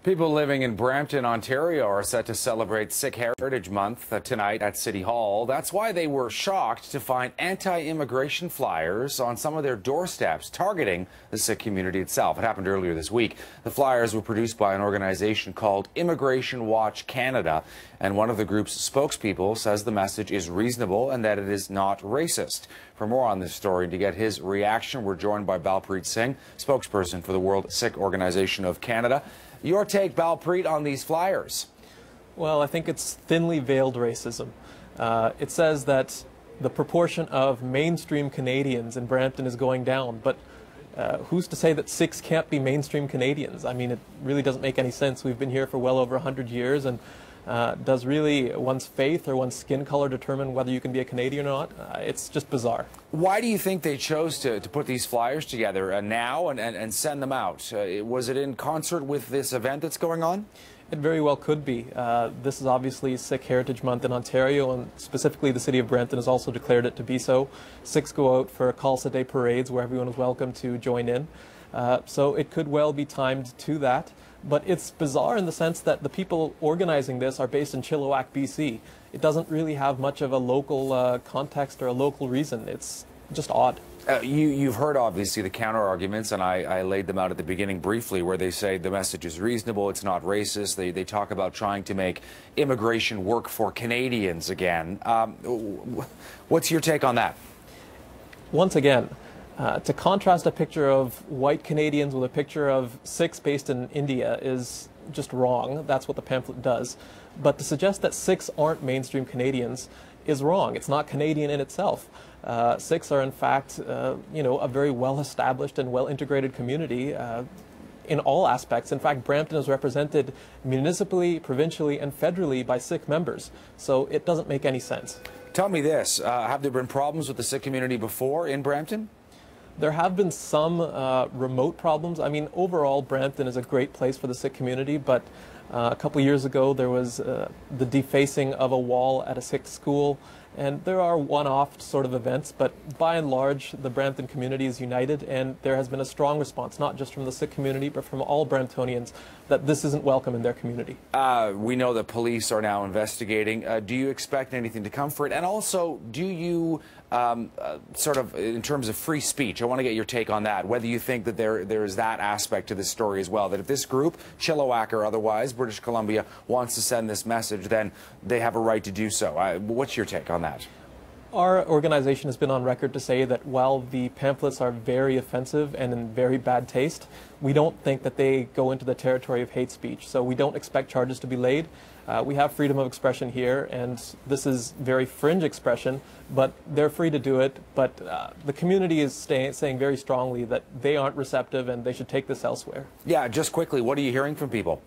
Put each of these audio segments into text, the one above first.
People living in Brampton, Ontario are set to celebrate Sikh Heritage Month tonight at City Hall. That's why they were shocked to find anti-immigration flyers on some of their doorsteps targeting the Sikh community itself. It happened earlier this week. The flyers were produced by an organization called Immigration Watch Canada, and one of the group's spokespeople says the message is reasonable and that it is not racist. For more on this story, to get his reaction, we're joined by Balpreet Singh, spokesperson for the World Sikh Organization of Canada. Your take, Balpreet, on these flyers? Well, I think it's thinly veiled racism. It says that the proportion of mainstream Canadians in Brampton is going down, but who's to say that Sikhs can't be mainstream Canadians? I mean, it really doesn't make any sense. We've been here for well over 100 years, and does really one's faith or one's skin color determine whether you can be a Canadian or not? It's just bizarre. Why do you think they chose to put these flyers together now and send them out? Was it in concert with this event that's going on? It very well could be. This is obviously Sikh Heritage Month in Ontario, and specifically the city of Brampton has also declared it to be so. Sikhs go out for Khalsa Day parades where everyone is welcome to join in. So it could well be timed to that. But it's bizarre in the sense that the people organizing this are based in Chilliwack, BC. It doesn't really have much of a local context or a local reason. It's just odd. You've heard, obviously, the counter-arguments, and I laid them out at the beginning briefly, where they say the message is reasonable, it's not racist. They talk about trying to make immigration work for Canadians again. What's your take on that? Once again, to contrast a picture of white Canadians with a picture of Sikhs based in India is just wrong. That's what the pamphlet does. But to suggest that Sikhs aren't mainstream Canadians is wrong. It's not Canadian in itself. Sikhs are, in fact, a very well-established and well-integrated community in all aspects. In fact, Brampton is represented municipally, provincially, and federally by Sikh members. So it doesn't make any sense. Tell me this. Have there been problems with the Sikh community before in Brampton? There have been some remote problems. I mean, overall, Brampton is a great place for the Sikh community, but a couple years ago there was the defacing of a wall at a Sikh school, and there are one-off sort of events, but by and large the Brampton community is united, and there has been a strong response, not just from the Sikh community, but from all Bramptonians, that this isn't welcome in their community. We know that police are now investigating. Do you expect anything to come for it? And also, do you, sort of, in terms of free speech, I want to get your take on that, whether you think that there is that aspect to this story as well, that if this group, Chilliwack or otherwise, British Columbia, wants to send this message, then they have a right to do so. What's your take on that? Our organization has been on record to say that while the pamphlets are very offensive and in very bad taste, we don't think that they go into the territory of hate speech. So we don't expect charges to be laid. We have freedom of expression here, and this is very fringe expression, but they're free to do it. But the community is saying very strongly that they aren't receptive and they should take this elsewhere. Yeah, just quickly, what are you hearing from people?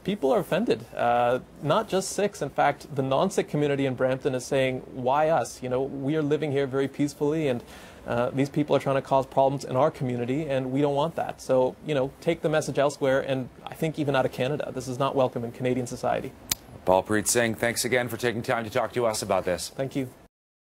People are offended, not just Sikhs. In fact, the non-Sikh community in Brampton is saying, why us? You know, we are living here very peacefully, and these people are trying to cause problems in our community, and we don't want that. So, you know, take the message elsewhere, and I think even out of Canada. This is not welcome in Canadian society. Balpreet Singh, thanks again for taking time to talk to us about this. Thank you.